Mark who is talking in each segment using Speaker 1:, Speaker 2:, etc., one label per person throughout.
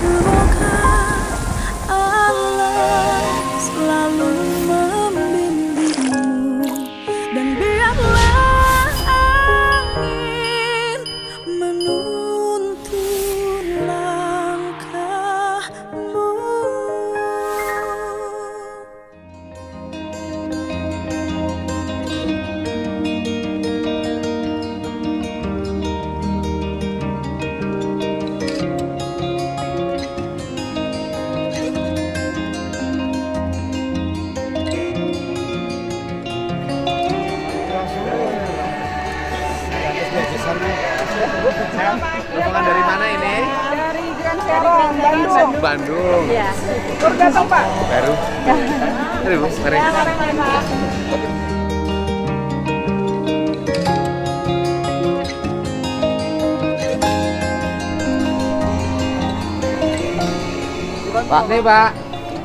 Speaker 1: Semoga Allah selalu membimbingmu dan biarlah angin menuntun langkahmu.
Speaker 2: Rombongan dari mana ini?
Speaker 3: Dari Grand Serong, Bandung.
Speaker 2: Bandung.
Speaker 3: Iya. Baru datang, Pak.
Speaker 2: Baru. Mari Bu, mari.
Speaker 3: Ya, mari, Pak.
Speaker 2: Pak, nih Pak,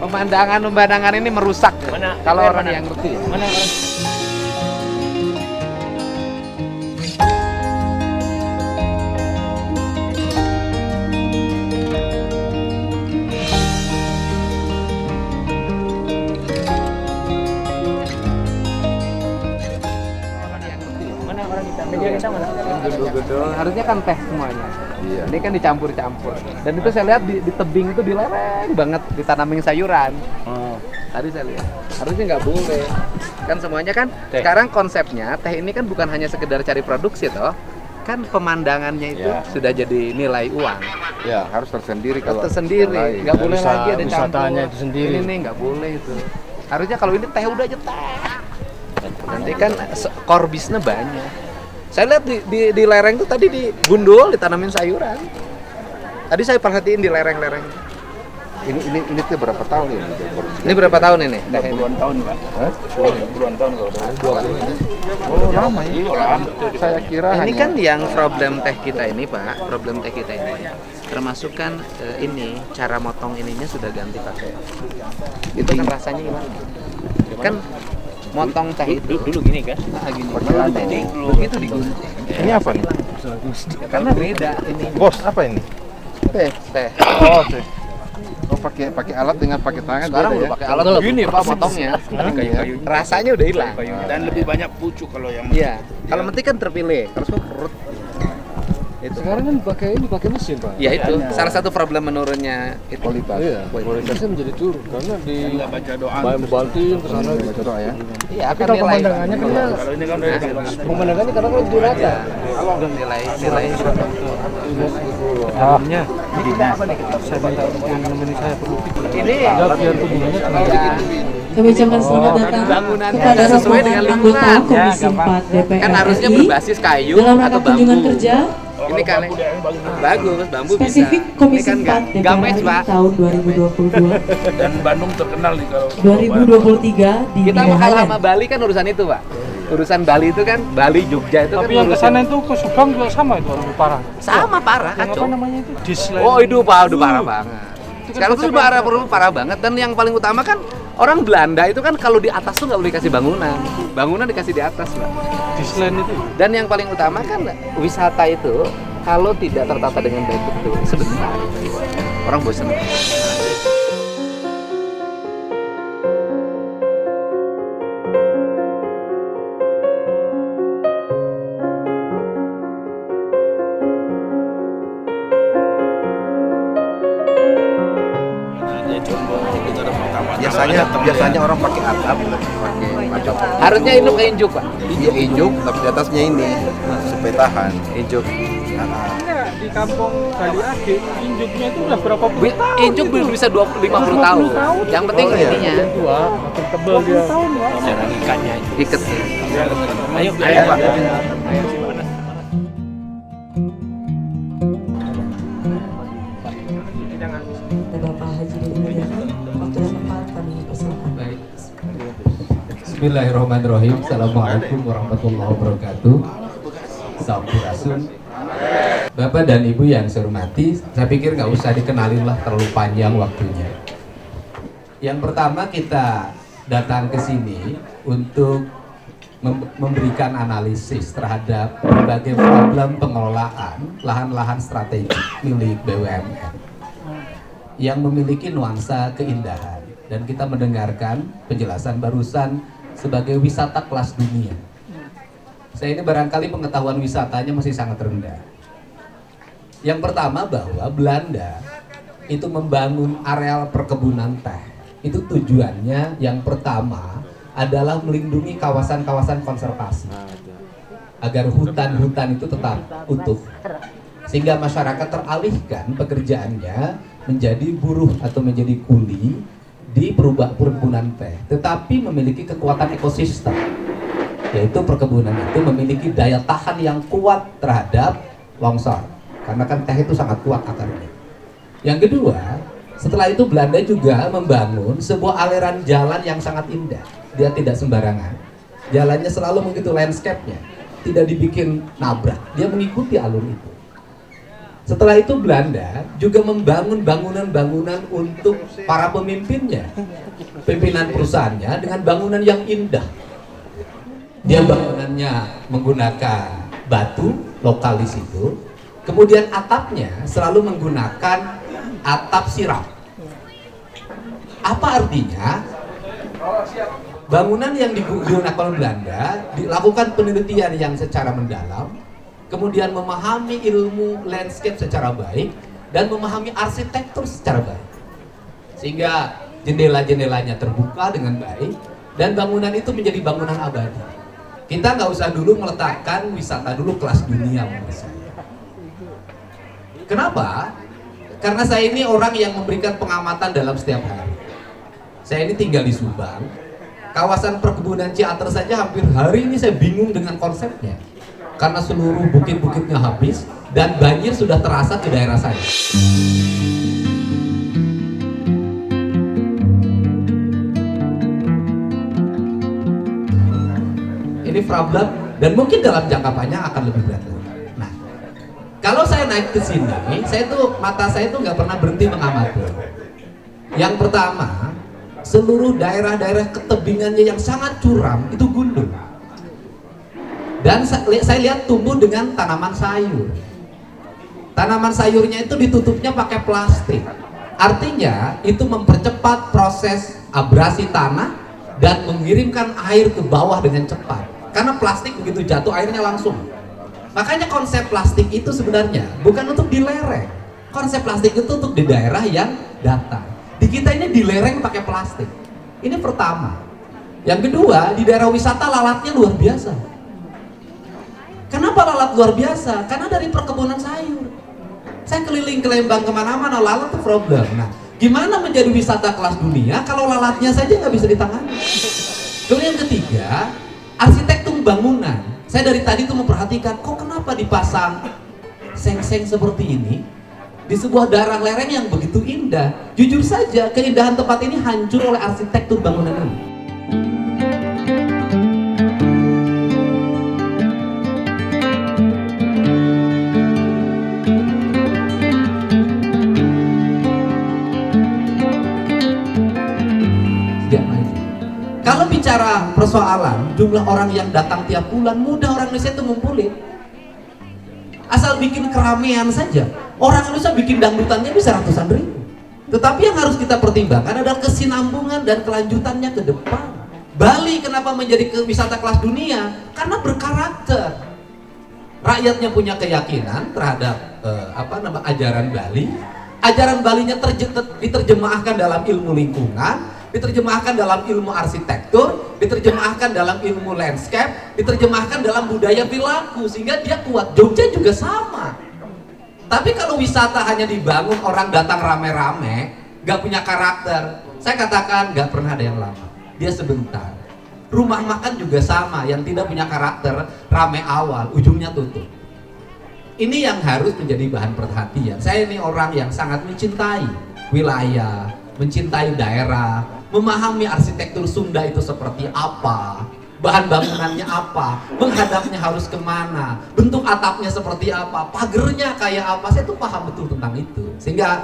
Speaker 2: pemandangan ini merusak.
Speaker 4: Mana?
Speaker 2: Kalau
Speaker 4: Mana?
Speaker 2: orang yang ngerti.
Speaker 4: Mana? Mana orang kita? Media kita mana?
Speaker 2: Gedung-gedung. Harusnya kan teh semuanya.
Speaker 5: Iya.
Speaker 2: Ini kan dicampur-campur. Dan itu saya lihat di tebing itu di lereng banget ditanamin sayuran.
Speaker 4: Oh.
Speaker 2: Tadi saya lihat. Harusnya nggak boleh. Kan semuanya kan
Speaker 4: Teh.
Speaker 2: sekarang konsepnya teh ini kan bukan hanya sekedar cari produksi toh. Kan pemandangannya itu
Speaker 5: Ya.
Speaker 2: sudah jadi nilai uang.
Speaker 5: Ya, harus tersendiri kalau
Speaker 2: Tersendiri,
Speaker 5: lain.
Speaker 2: nggak boleh
Speaker 4: bisa
Speaker 2: lagi ada
Speaker 4: wisatanya
Speaker 2: campur.
Speaker 4: itu sendiri.
Speaker 2: Ini nih nggak boleh itu. Harusnya kalau ini teh udah aja teh. Nanti kan core bisnya banyak. Saya lihat di lereng tuh tadi di gundul ditanamin sayuran. Tadi saya perhatiin di lereng-lereng.
Speaker 5: Ini tuh berapa tahun ya?
Speaker 2: Ini berapa tahun ini? Teh ini?
Speaker 4: Puluhan tahun, Pak.
Speaker 5: Hah?
Speaker 4: Puluhan tahun kalau udah.
Speaker 5: Oh, lama ya.
Speaker 4: Iya, lama.
Speaker 5: Saya kira
Speaker 2: Ini
Speaker 5: hanya
Speaker 2: kan yang problem teh kita ini Pak, problem teh kita ini termasuk kan ini cara motong ininya sudah ganti pakai. Itu kan rasanya gimana? Kan motong teh itu
Speaker 4: Dulu gini kan?
Speaker 2: gini.
Speaker 5: Pakai
Speaker 2: Begitu digunting.
Speaker 5: ini apa nih?
Speaker 2: Karena beda ini.
Speaker 5: Bos, apa ini?
Speaker 2: Teh.
Speaker 5: Oh, teh. Oh, pakai alat dengan pakai tangan
Speaker 2: Sekarang
Speaker 5: beda
Speaker 2: udah
Speaker 5: ya?
Speaker 2: pakai alat begini Pak motongnya.
Speaker 4: Kayu-kayu.
Speaker 2: Rasanya udah hilang.
Speaker 4: Dan lebih banyak pucuk kalau yang
Speaker 2: Iya. Kalau menti kan terpilih. Kalau semua perut. Itu.
Speaker 6: Sekarang kan pakai mesin, Pak.
Speaker 2: Ya itu salah satu problem menurunnya itu.
Speaker 5: Kualitas.
Speaker 6: Iya, kualitasnya menjadi turun karena di
Speaker 4: nggak baca doa.
Speaker 6: Banting ke sana gitu.
Speaker 5: Baca doa ya.
Speaker 2: Iya,
Speaker 6: Tapi
Speaker 2: akan
Speaker 6: kalau
Speaker 2: nilai.
Speaker 6: pemandangannya kan
Speaker 4: Kalau ini kan udah
Speaker 6: pemandangannya kadang kan lebih rata.
Speaker 2: Kalau nilai
Speaker 6: Dalamnya saya minta yang nemenin saya perlu
Speaker 2: ini
Speaker 6: biar hubungannya
Speaker 2: ya,
Speaker 7: Kami ucapkan selamat datang
Speaker 2: bangunannya
Speaker 7: kepada
Speaker 2: sesuai dengan
Speaker 7: rombongan
Speaker 2: lingkungan.
Speaker 7: anggota
Speaker 2: Ya,
Speaker 7: Komisi 4 DPR
Speaker 2: kan harusnya
Speaker 7: RI
Speaker 2: berbasis kayu
Speaker 7: dalam
Speaker 2: atau
Speaker 7: rangka
Speaker 2: bambu.
Speaker 7: kunjungan kerja
Speaker 2: Ini kan bagus, bambu
Speaker 7: spesifik
Speaker 2: bisa.
Speaker 7: Komisi
Speaker 2: Ini kan
Speaker 7: 4
Speaker 2: nggak
Speaker 7: DPR
Speaker 2: match,
Speaker 7: RI
Speaker 2: Pak.
Speaker 7: tahun 2022
Speaker 4: dan Bandung terkenal nih kalau
Speaker 7: 2023 di
Speaker 2: Kita mau kalah sama
Speaker 7: Highland.
Speaker 2: Bali kan urusan itu, Pak. Urusan Bali itu kan Bali Jogja itu
Speaker 6: Tapi
Speaker 2: kan
Speaker 6: yang
Speaker 2: urusan
Speaker 6: kesana itu ke Subang juga sama itu lebih parah.
Speaker 2: sama parah
Speaker 6: Yang
Speaker 2: kacau.
Speaker 6: apa namanya itu? Disland.
Speaker 2: Oh, itu Pak, udah parah banget. Sekarang tuh parah banget dan yang paling utama kan orang Belanda itu kan kalau di atas tuh nggak boleh dikasih bangunan. Bangunan dikasih di atas, Pak.
Speaker 6: Disland itu.
Speaker 2: Dan yang paling utama kan wisata itu kalau tidak tertata dengan baik itu sebentar orang bosan.
Speaker 5: Biasanya orang pakai atap, pakai macam.
Speaker 2: Harusnya induk ke injuk, Pak.
Speaker 5: Iya, injuk, tapi di atasnya ini supaya tahan.
Speaker 2: Injuk.
Speaker 6: Di kampung Bali Age, injuknya itu udah berapa puluh tahun?
Speaker 2: Injuk belum bisa 50 tahun. Yang penting
Speaker 5: Oh, iya.
Speaker 2: ininya
Speaker 6: Tua, makin tebel dia. Tahun ya.
Speaker 4: cara ikannya.
Speaker 2: iket.
Speaker 4: Ayo,
Speaker 2: Pak.
Speaker 7: Bapak Haji Dede Mulyadi, waktu dan tempat kami persilakan.
Speaker 8: Bismillahirrahmanirrahim. Assalamualaikum warahmatullahi wabarakatuh. Sampurasun. Bapak dan Ibu yang saya hormati, saya pikir nggak usah dikenalin lah, terlalu panjang waktunya. Yang pertama kita datang ke sini untuk memberikan analisis terhadap berbagai problem pengelolaan lahan-lahan strategik milik BUMN. yang memiliki nuansa keindahan. Dan kita mendengarkan penjelasan barusan sebagai wisata kelas dunia. Saya ini barangkali pengetahuan wisatanya masih sangat rendah. Yang pertama bahwa Belanda itu membangun areal perkebunan teh. Itu tujuannya yang pertama adalah melindungi kawasan-kawasan konservasi. Agar hutan-hutan itu tetap utuh. Sehingga masyarakat teralihkan pekerjaannya menjadi buruh atau menjadi kuli di perkebunan teh, tetapi memiliki kekuatan ekosistem, yaitu perkebunan itu memiliki daya tahan yang kuat terhadap longsor, karena kan teh itu sangat kuat akarnya. Yang kedua, setelah itu Belanda juga membangun sebuah aliran jalan yang sangat indah. Dia tidak sembarangan, jalannya selalu begitu landscape-nya, tidak dibikin nabrak, dia mengikuti alur itu. Setelah itu Belanda juga membangun bangunan-bangunan untuk para pemimpinnya, pimpinan perusahaannya dengan bangunan yang indah. Dia bangunannya menggunakan batu lokal di situ, kemudian atapnya selalu menggunakan atap sirap. Apa artinya? Bangunan yang digunakan oleh Belanda dilakukan penelitian yang secara mendalam, kemudian memahami ilmu landscape secara baik dan memahami arsitektur secara baik, sehingga jendela-jendelanya terbuka dengan baik dan bangunan itu menjadi bangunan abadi. Kita nggak usah dulu meletakkan wisata dulu kelas dunia menurut saya. Kenapa? Karena saya ini orang yang memberikan pengamatan dalam setiap hari. Saya ini tinggal di Subang, kawasan perkebunan Ciater saja hampir hari ini saya bingung dengan konsepnya. Karena seluruh bukit-bukitnya habis dan banjir sudah terasa ke daerah saya. Ini problem dan mungkin dalam jangka panjang akan lebih berat lagi. Nah, kalau saya naik ke sini, mata saya tuh nggak pernah berhenti mengamati. Yang pertama, seluruh daerah-daerah ketebingannya yang sangat curam itu gundul. Dan saya lihat tumbuh dengan tanaman sayur. Tanaman sayurnya itu ditutupnya pakai plastik. Artinya itu mempercepat proses abrasi tanah dan mengirimkan air ke bawah dengan cepat. Karena plastik begitu jatuh airnya langsung. Makanya konsep plastik itu sebenarnya bukan untuk di lereng. Konsep plastik itu untuk di daerah yang datar. Di kita ini di lereng pakai plastik. Ini pertama. Yang kedua, di daerah wisata lalatnya luar biasa. Kenapa lalat luar biasa? Karena dari perkebunan sayur. Saya keliling ke Lembang kemana-mana, lalat itu problem. Nah, gimana menjadi wisata kelas dunia kalau lalatnya saja nggak bisa ditangani? Kemudian yang ketiga, arsitektur bangunan. Saya dari tadi tuh memperhatikan, kok kenapa dipasang seng-seng seperti ini di sebuah daerah lereng yang begitu indah. Jujur saja, keindahan tempat ini hancur oleh arsitektur bangunan ini. Kalau bicara persoalan jumlah orang yang datang tiap bulan, mudah orang Indonesia itu ngumpulin. Asal bikin keramaian saja, orang Indonesia bikin dangdutannya bisa ratusan ribu. Tetapi yang harus kita pertimbangkan adalah kesinambungan dan kelanjutannya ke depan. Bali kenapa menjadi wisata kelas dunia? Karena berkarakter. Rakyatnya punya keyakinan terhadap ajaran Bali. Ajaran Balinya diterjemahkan dalam ilmu lingkungan, diterjemahkan dalam ilmu arsitektur, diterjemahkan dalam ilmu landscape, diterjemahkan dalam budaya perilaku, sehingga dia kuat. Jogja juga sama. Tapi kalau wisata hanya dibangun orang datang rame-rame, gak punya karakter, saya katakan gak pernah ada yang lama. Dia sebentar. Rumah makan juga sama, yang tidak punya karakter, rame awal, ujungnya tutup. Ini yang harus menjadi bahan perhatian. Saya ini orang yang sangat mencintai wilayah, mencintai daerah, memahami arsitektur Sunda itu seperti apa, bahan bangunannya apa, menghadapnya harus kemana, bentuk atapnya seperti apa, pagernya kayak apa. Saya tuh paham betul tentang itu. Sehingga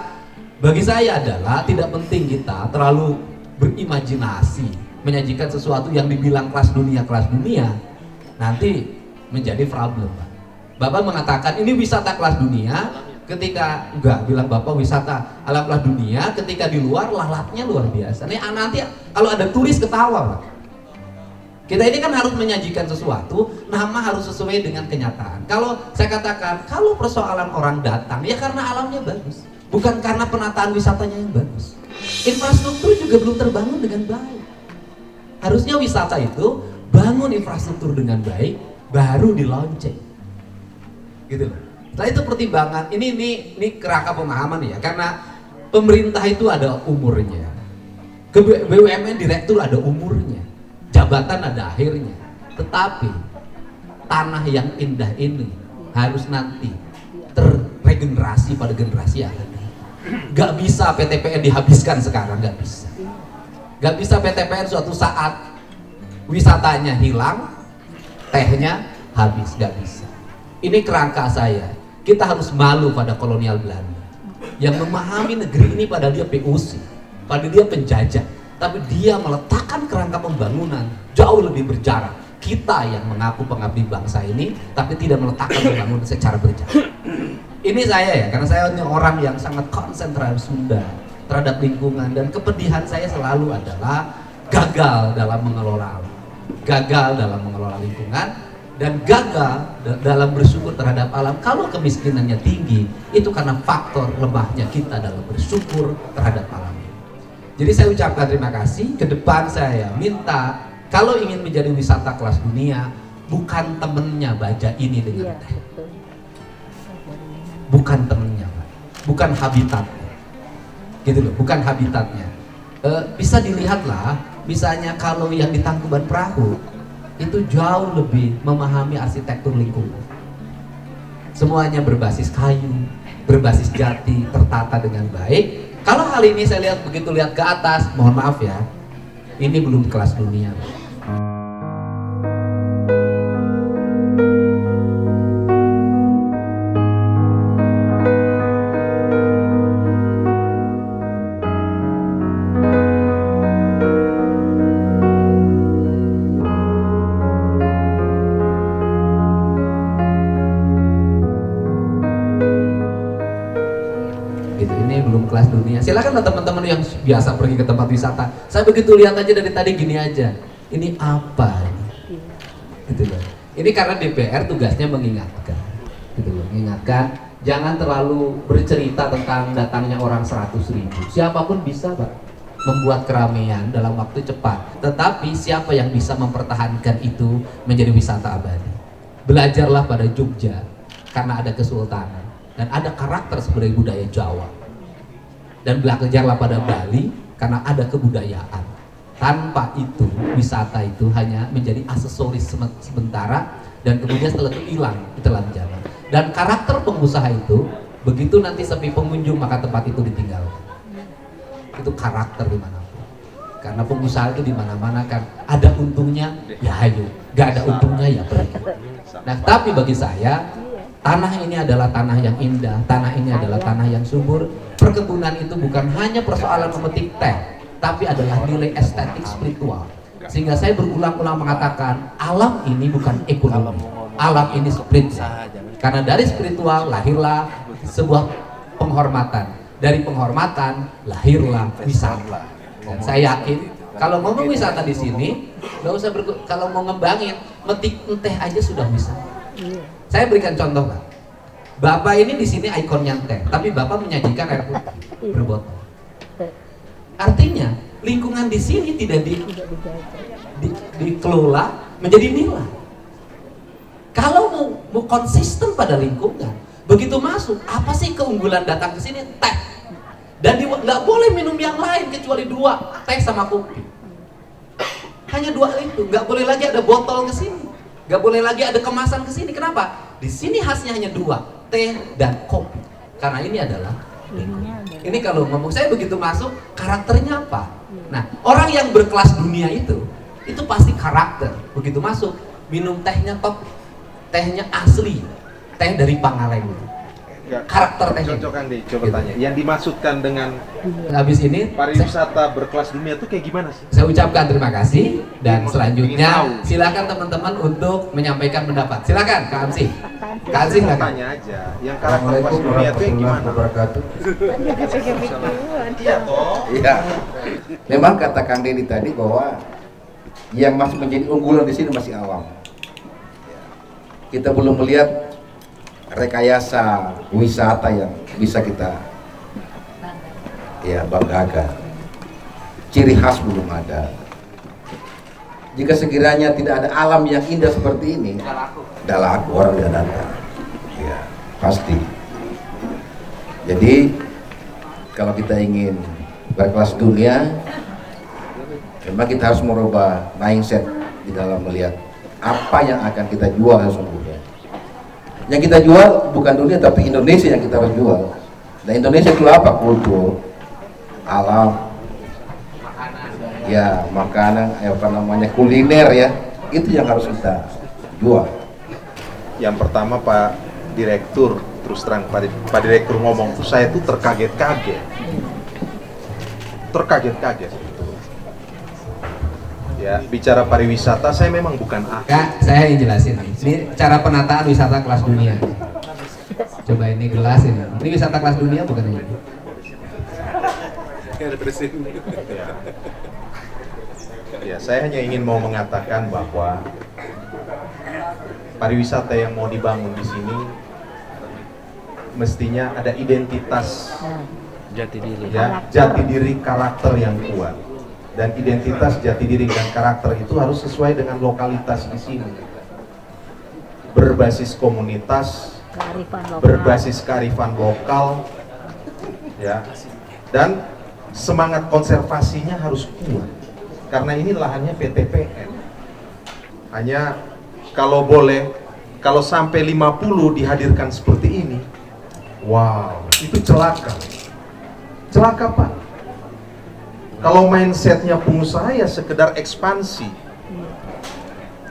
Speaker 8: bagi saya adalah tidak penting kita terlalu berimajinasi menyajikan sesuatu yang dibilang kelas dunia, nanti menjadi problem. Bapak mengatakan ini wisata kelas dunia, Ketika enggak bilang Bapak wisata alam dunia, ketika di luar lalatnya luar biasa. Nih nanti kalau ada turis ketawa, Pak. Kita ini kan harus menyajikan sesuatu, nama harus sesuai dengan kenyataan. Kalau saya katakan, kalau persoalan orang datang, ya karena alamnya bagus, bukan karena penataan wisatanya yang bagus. Infrastruktur juga belum terbangun dengan baik. Harusnya wisata itu bangun infrastruktur dengan baik, baru di launching. Gitu loh. Setelah itu pertimbangan, ini kerangka pemahaman ya, karena pemerintah itu ada umurnya, BUMN direktur ada umurnya, jabatan ada akhirnya. Tetapi tanah yang indah ini harus nanti terregenerasi pada generasi yang akan datang. Gak bisa PTPN dihabiskan sekarang, gak bisa. Gak bisa PTPN suatu saat wisatanya hilang, tehnya habis, gak bisa. Ini kerangka saya. Kita harus malu pada kolonial Belanda yang memahami negeri ini pada dia POC, pada dia penjajah, tapi dia meletakkan kerangka pembangunan jauh lebih berjarak. Kita yang mengaku pengabdi bangsa ini, tapi tidak meletakkan pembangunan secara berjarak. Ini saya ya, karena saya orang yang sangat konsen terhadap Sunda, terhadap lingkungan, dan kepedihan saya selalu adalah gagal dalam mengelola alam, gagal dalam mengelola lingkungan, dan gagal dalam bersyukur terhadap alam. Kalau kemiskinannya tinggi, itu karena faktor lemahnya kita dalam bersyukur terhadap alam. Jadi saya ucapkan terima kasih. Ke depan saya minta, kalau ingin menjadi wisata kelas dunia, bukan temennya baja ini dengan teh, bukan temennya, bukan habitatnya, gitu loh, bukan habitatnya. Bisa dilihatlah, misalnya kalau yang di Tangkuban Perahu itu jauh lebih memahami arsitektur lingkungan. Semuanya berbasis kayu, berbasis jati, tertata dengan baik. Kalau hal ini saya lihat begitu lihat ke atas, mohon maaf ya, ini belum kelas dunia. Kelas dunia. Silakan teman-teman yang biasa pergi ke tempat wisata. Saya begitu lihat aja dari tadi gini aja. Ini apa ini? Gitu loh. Ini karena DPR tugasnya mengingatkan. Gitu loh, mengingatkan jangan terlalu bercerita tentang datangnya orang 100.000. Siapapun bisa, Pak, membuat keramaian dalam waktu cepat. Tetapi siapa yang bisa mempertahankan itu menjadi wisata abadi? Belajarlah pada Jogja karena ada kesultanan dan ada karakter sebagai budaya Jawa. Dan belajarlah pada Bali karena ada kebudayaan. Tanpa itu wisata itu hanya menjadi aksesoris sementara dan kemudian setelah itu hilang di telan jalan. Dan karakter pengusaha itu begitu nanti sepi pengunjung maka tempat itu ditinggalkan. Itu karakter dimanapun. Karena pengusaha itu dimana-mana kan ada untungnya ya ayo, gak ada untungnya ya pergi. Nah tapi bagi saya tanah ini adalah tanah yang indah, tanah ini adalah tanah yang subur. Perkebunan itu bukan hanya persoalan memetik teh, tapi adalah nilai estetik spiritual. Sehingga saya berulang-ulang mengatakan, alam ini bukan ekonomi, alam ini spiritual. Karena dari spiritual lahirlah sebuah penghormatan, dari penghormatan lahirlah wisata. Dan saya yakin kalau ngomong wisata di sini, nggak usah kalau mau ngembangin, metik teh aja sudah bisa. Saya berikan contoh, Pak. Bapak ini di sini ikonnya teh, tapi Bapak menyajikan air putih berbotol. Artinya lingkungan di sini tidak dikelola menjadi nilai. Kalau mau konsisten pada lingkungan, begitu masuk, apa sih keunggulan datang ke sini? Teh. Dan nggak boleh minum yang lain kecuali 2, teh sama kopi. Hanya 2 itu, nggak boleh lagi ada botol ke sini, nggak boleh lagi ada kemasan ke sini. Kenapa? Di sini khasnya hanya 2, teh dan kopi. Karena ini adalah lingkungan. Ini kalau ngomong saya begitu masuk, karakternya apa? Nah, orang yang berkelas dunia itu pasti karakter. Begitu masuk, minum tehnya top, tehnya asli, teh dari Pangalengan. karakter tehnya.
Speaker 5: Cocok Kang Dei, coba tanya. Yang dimaksudkan dengan
Speaker 8: Habis ini
Speaker 5: pariwisata berkelas dunia itu kayak gimana sih?
Speaker 8: saya ucapkan terima kasih dan
Speaker 5: Ingin
Speaker 8: selanjutnya
Speaker 5: tahu.
Speaker 8: silakan teman-teman untuk menyampaikan pendapat. Silakan Kak Amsi. Kak Amsi
Speaker 5: Mau
Speaker 8: silakan.
Speaker 5: tanya aja, yang karakter kelas dunia itu yang gimana? Iya toh?
Speaker 9: Iya. Memang kata Kang Deddy tadi bahwa yang masih menjadi unggulan di sini masih awam. Kita belum melihat rekayasa wisata yang bisa kita banggakan. Ciri khas belum ada. Jika sekiranya tidak ada alam yang indah seperti ini, dah laku orang tidak datang. Ya, pasti. Jadi kalau kita ingin berkelas dunia, memang kita harus merubah mindset di dalam melihat apa yang akan kita jual sesungguhnya. Yang kita jual bukan dunia tapi Indonesia yang kita harus jual. Nah Indonesia itu apa? Kultur, alam, ya makanan, kuliner ya, itu yang harus kita jual.
Speaker 5: Yang pertama Pak Direktur, terus terang Pak Direktur ngomong tuh saya tuh terkaget-kaget. Ya, bicara pariwisata saya memang bukan ahli.
Speaker 8: Kak, saya yang jelasin nih. Ini cara penataan wisata kelas dunia. Coba ini gelas ini. Ini wisata kelas dunia bukan ini?
Speaker 5: Ya, saya hanya ingin mau mengatakan bahwa pariwisata yang mau dibangun di sini mestinya ada identitas
Speaker 2: Jati diri.
Speaker 5: ya, jati diri karakter yang kuat. Dan identitas jati diri dan karakter itu harus sesuai dengan lokalitas di sini. Berbasis komunitas, berbasis kearifan lokal, ya. Dan semangat konservasinya harus kuat. Karena ini lahannya PTPN. Hanya kalau boleh, kalau sampai 50 dihadirkan seperti ini, wow, itu celaka. Celaka Pak. Kalau mindsetnya pengusaha ya sekedar ekspansi,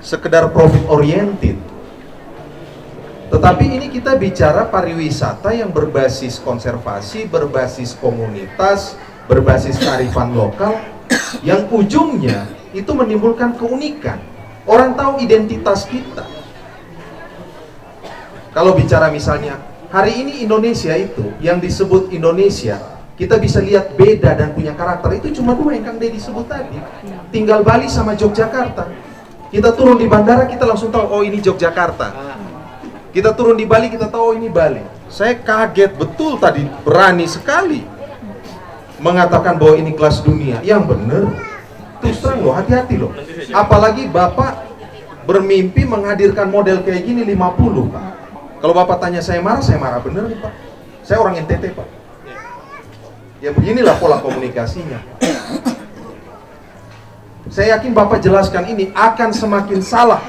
Speaker 5: sekedar profit oriented. Tetapi ini kita bicara pariwisata yang berbasis konservasi, berbasis komunitas, berbasis kearifan lokal, yang ujungnya itu menimbulkan keunikan. Orang tahu identitas kita. Kalau bicara misalnya, hari ini Indonesia itu, yang disebut Indonesia, kita bisa lihat beda dan punya karakter itu cuma dua yang Kang Deddy sebut tadi. Tinggal Bali sama Yogyakarta. Kita turun di bandara kita langsung tahu oh ini Yogyakarta. Kita turun di Bali kita tahu oh ini Bali. Saya kaget betul tadi, berani sekali mengatakan bahwa ini kelas dunia. Yang bener. Terus terang loh, hati-hati loh. Apalagi Bapak bermimpi menghadirkan model kayak gini 50 Pak. Kalau Bapak tanya saya marah bener nih Pak. Saya orang NTT Pak. Ya beginilah pola komunikasinya. Saya yakin Bapak jelaskan ini akan semakin salah.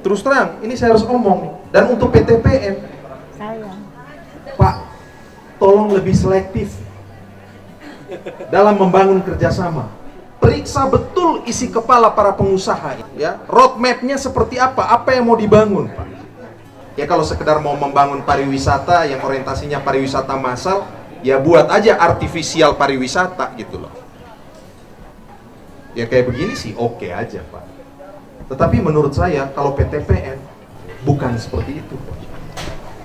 Speaker 5: Terus terang, ini saya harus omong. Dan untuk PTPN, Pak, tolong lebih selektif dalam membangun kerjasama. Periksa betul isi kepala para pengusaha. Ya, roadmap-nya seperti apa yang mau dibangun, Pak. Ya kalau sekedar mau membangun pariwisata yang orientasinya pariwisata massal, ya buat aja artifisial pariwisata gitu loh. Ya kayak begini sih oke aja Pak. Tetapi menurut saya kalau PTPN bukan seperti itu.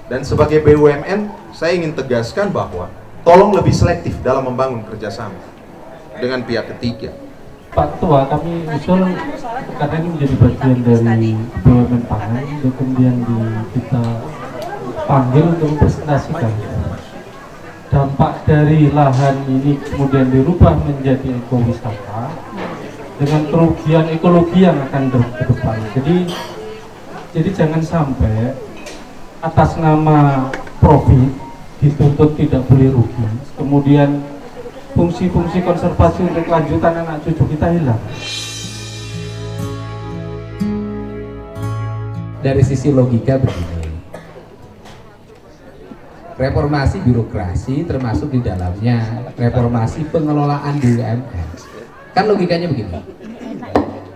Speaker 5: Dan sebagai BUMN saya ingin tegaskan bahwa tolong lebih selektif dalam membangun kerjasama dengan pihak ketiga.
Speaker 6: Pak Ketua, kami usul karena ini menjadi bagian dari BUMN pangan, kemudian kita panggil untuk mempresentasikan dampak dari lahan ini kemudian dirubah menjadi ekowisata dengan kerugian ekologi yang akan ke depan. Jadi jangan sampai atas nama profit dituntut tidak boleh rugi, kemudian fungsi-fungsi konservasi untuk kelanjutan anak cucu kita hilang.
Speaker 8: Dari sisi logika begini, reformasi birokrasi termasuk di dalamnya reformasi pengelolaan BUMN. Kan logikanya begini,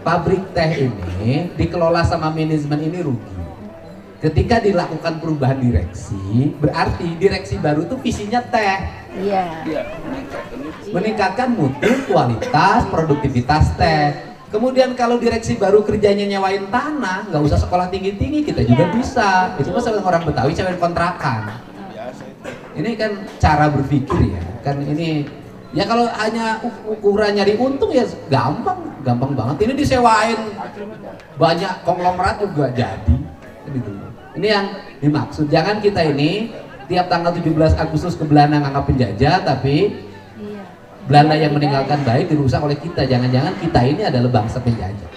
Speaker 8: pabrik teh ini dikelola sama manajemen ini rugi. ketika dilakukan perubahan direksi, berarti direksi baru itu visinya teh.
Speaker 1: Iya.
Speaker 8: Meningkatkan mutu, kualitas, produktivitas teh. Kemudian kalau direksi baru kerjanya nyewain tanah, nggak usah sekolah tinggi-tinggi, kita juga bisa. Itu kan sama orang Betawi sewain kontrakan. Ini kan cara berpikir ya. Kan ini ya kalau hanya ukuran nyari untung ya gampang banget. Ini disewain banyak konglomerat juga jadi. Gitu. Ini yang dimaksud. Jangan kita ini tiap tanggal 17 Agustus ke Belanda nganggap penjajah, tapi Belanda yang meninggalkan baik dirusak oleh kita. Jangan-jangan kita ini adalah bangsa penjajah.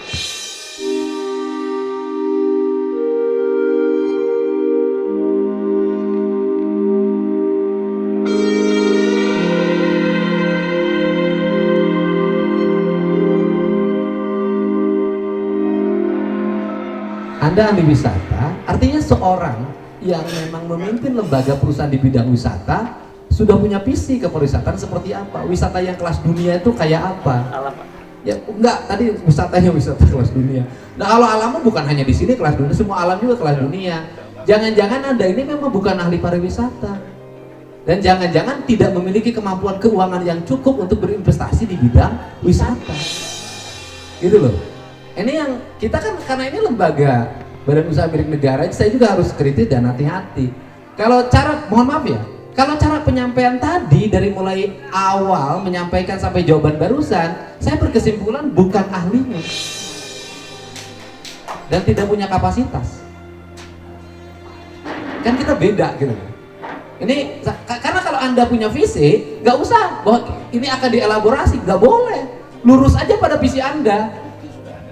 Speaker 8: Anda ahli wisata, artinya seorang yang memang memimpin lembaga perusahaan di bidang wisata sudah punya visi ke pariwisata seperti apa, wisata yang kelas dunia itu kayak apa?
Speaker 4: Alam.
Speaker 8: Ya enggak, tadi wisatanya wisata kelas dunia. Nah kalau alamnya bukan hanya di sini kelas dunia, semua alam juga kelas dunia. Jangan-jangan Anda ini memang bukan ahli pariwisata, dan jangan-jangan tidak memiliki kemampuan keuangan yang cukup untuk berinvestasi di bidang wisata. Gitu loh. Ini yang kita kan karena ini lembaga badan usaha milik negara, saya juga harus kritis dan hati-hati. Kalau cara, mohon maaf ya, kalau cara penyampaian tadi dari mulai awal menyampaikan sampai jawaban barusan, saya berkesimpulan bukan ahlinya dan tidak punya kapasitas. Kan kita beda gitu. Ini karena kalau Anda punya visi, nggak usah bahwa ini akan dielaborasi, nggak boleh. Lurus aja pada visi Anda.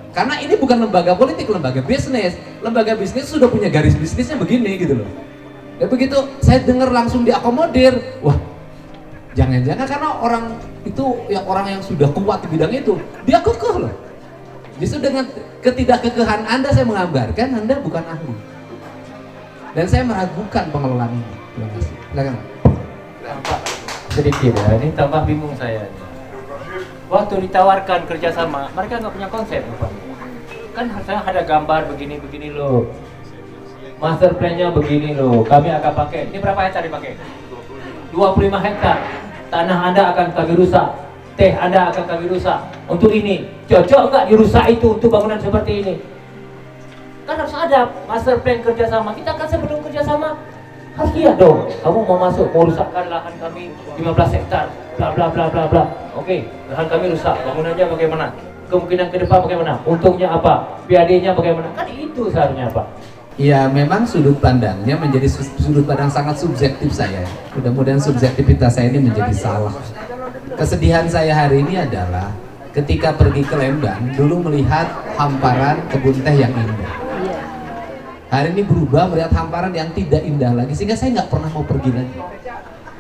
Speaker 8: Karena ini bukan lembaga politik, lembaga bisnis. Lembaga bisnis sudah punya garis bisnisnya begini gitu loh. Ya begitu saya dengar langsung diakomodir, wah jangan-jangan karena orang itu yang orang yang sudah kuat di bidang itu, dia kekeh loh. Justru dengan ketidakkekehan Anda saya menggambarkan Anda bukan ahli. Dan saya meragukan pengelolaan ini. Terima kasih. Silakan.
Speaker 4: Sedikit ya, ini tambah bingung saya. Waktu ditawarkan kerjasama, mereka nggak punya konsep, kan harusnya ada gambar begini-begini loh, master plan-nya begini loh, kami akan pakai, ini berapa hektar dipakai? 25 hektar, tanah Anda akan kami rusak, teh Anda akan kami rusak, untuk ini, cocok nggak dirusak itu untuk bangunan seperti ini? Kan harus ada master plan kerjasama, kita kan sebelum kerjasama, harus lihat dong, kamu mau masuk, mau rusakkan lahan kami 15 hektar, bla bla bla bla bla. Oke, lahan kami rusak, bangunannya bagaimana? Kemungkinan ke depan bagaimana? Untungnya apa? PAD-nya bagaimana? Kan itu seharusnya Pak.
Speaker 8: Ya memang sudut pandangnya menjadi sudut pandang sangat subjektif saya. Mudah-mudahan subjektivitas saya ini menjadi salah. Kesedihan saya hari ini adalah ketika pergi ke Lembang, dulu melihat hamparan kebun teh yang indah. Hari ini berubah melihat hamparan yang tidak indah lagi, sehingga saya nggak pernah mau pergi lagi.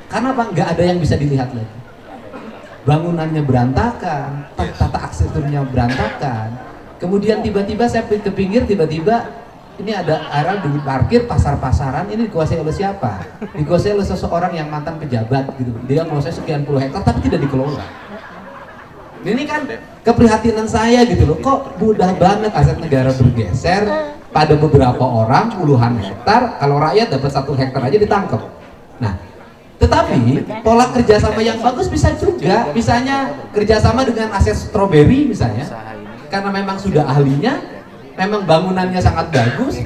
Speaker 8: Karena apa? Nggak ada yang bisa dilihat lagi. Bangunannya berantakan, tata arsitekturnya berantakan. Kemudian tiba-tiba saya ke pinggir, tiba-tiba ini ada area di parkir pasar-pasaran, ini dikuasai oleh siapa? Dikuasai oleh seseorang yang mantan pejabat gitu. Dia menguasai sekian puluh hektar tapi tidak dikelola. Ini kan keprihatinan saya gitu loh, kok mudah banget aset negara bergeser pada beberapa orang puluhan hektar, kalau rakyat dapat 1 hektar aja ditangkap. Nah, tetapi pola kerjasama yang bagus bisa juga, misalnya kerjasama dengan aset stroberi misalnya, karena memang sudah ahlinya, memang bangunannya sangat bagus,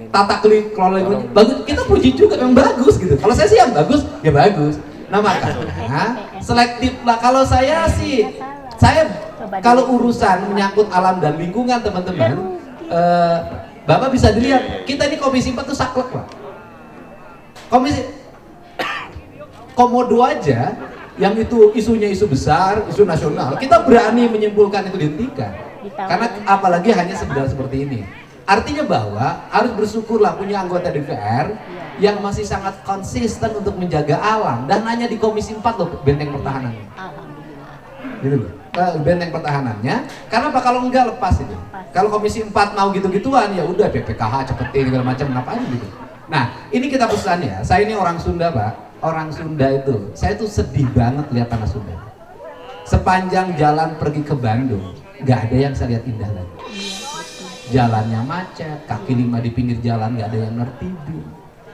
Speaker 8: tata kelola bagus, kita puji juga memang bagus gitu. Kalau saya sih yang bagus, ya bagus. Nah makanya selektif lah. Kalau saya sih, saya kalau urusan menyangkut alam dan lingkungan teman-teman, Bapak bisa dilihat, kita ini Komisi 4 tuh saklek Pak. Komodo aja, yang itu isunya isu besar, isu nasional, kita berani menyimpulkan itu dihentikan. Karena apalagi hanya seperti ini. Artinya bahwa harus bersyukurlah punya anggota DPR yang masih sangat konsisten untuk menjaga alam, dan hanya di Komisi 4 loh benteng pertahanannya. Gitu loh. Benteng pertahanannya, karena apa? Kalau enggak lepas itu. Kalau Komisi 4 mau gitu-gituan ya udah BPKH cepetin segala macam, ngapain gitu. Nah, ini kita pesan ya. Saya ini orang Sunda, Pak. Orang Sunda itu, saya tuh sedih banget lihat tanah Sunda. Sepanjang jalan pergi ke Bandung, nggak ada yang saya lihat indah lagi. jalannya macet, kaki lima di pinggir jalan nggak ada yang nertibin,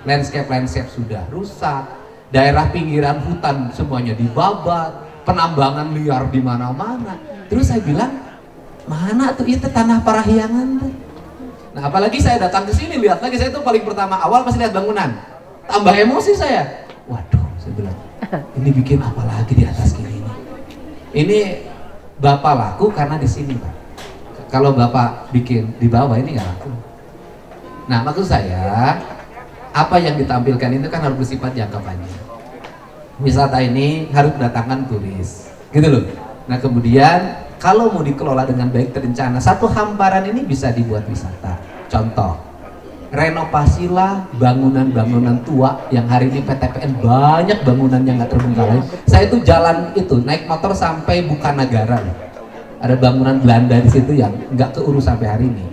Speaker 8: landscape sudah rusak, daerah pinggiran hutan semuanya dibabat, penambangan liar di mana-mana. Terus saya bilang, mana tuh itu tanah Parahyangan tuh. Nah, apalagi saya datang ke sini, lihat lagi, saya tuh paling pertama awal masih lihat bangunan, tambah emosi saya. Waduh, saya bilang, ini bikin apa lagi di atas gini ini? Ini Bapak laku karena di sini, Pak. Kalau Bapak bikin di bawah ini nggak laku. Nah, maksud saya, apa yang ditampilkan itu kan harus bersifat jangka panjang. Wisata ini harus mendatangkan turis, gitu loh. Nah, kemudian kalau mau dikelola dengan baik terencana, satu hamparan ini bisa dibuat wisata. Contoh, renovasilah bangunan-bangunan tua yang hari ini PTPN banyak bangunan yang nggak terbengkalai. Saya itu jalan itu naik motor sampai Bukanagara, ada bangunan Belanda di situ yang nggak keurus sampai hari ini.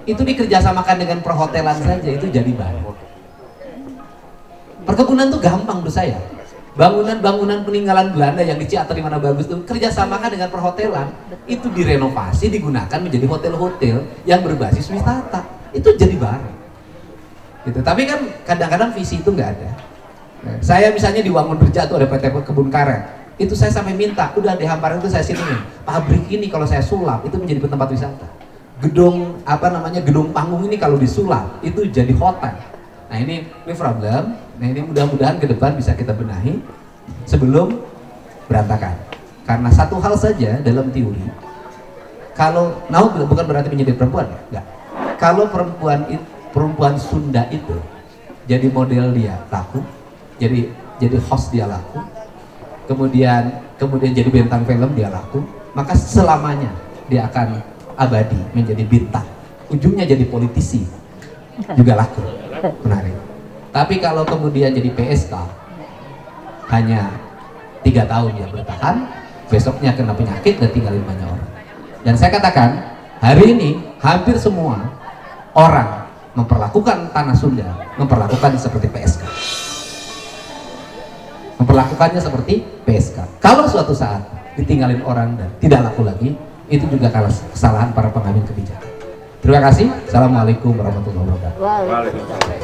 Speaker 8: Itu dikerjasamakan dengan perhotelan saja, itu jadi baru. Perkebunan tuh gampang menurut saya. Bangunan-bangunan peninggalan Belanda yang di Ciater di mana bagus tuh kerjasamakan dengan perhotelan, itu direnovasi digunakan menjadi hotel-hotel yang berbasis wisata, itu jadi baru. Gitu. Tapi kan kadang-kadang visi itu nggak ada. Nah, saya misalnya di Wangun Berja tuh ada PT Kebun Karet, itu saya sampai minta, udah di hamparan itu saya sini, pabrik ini kalau saya sulap itu menjadi tempat wisata. Gedung gedung panggung ini kalau disulap itu jadi hotel. Nah ini problem. Nah ini mudah-mudahan ke depan bisa kita benahi sebelum berantakan. Karena satu hal saja dalam teori, kalau bukan berarti menjadi perempuan, enggak. Kalau perempuan Sunda itu jadi model dia laku, jadi host dia laku, kemudian jadi bintang film dia laku, maka selamanya dia akan abadi menjadi bintang. Ujungnya jadi politisi juga laku, menarik. Tapi kalau kemudian jadi PSK hanya 3 tahun dia bertahan, besoknya kena penyakit dan tinggalin banyak orang. Dan saya katakan hari ini hampir semua orang memperlakukan tanah Sunda, memperlakukan seperti PSK. Memperlakukannya seperti PSK. Kalau suatu saat ditinggalin orang dan tidak laku lagi, itu juga kesalahan para pengambil kebijakan. Terima kasih. Assalamualaikum warahmatullahi wabarakatuh.
Speaker 2: Waalaikumsalam.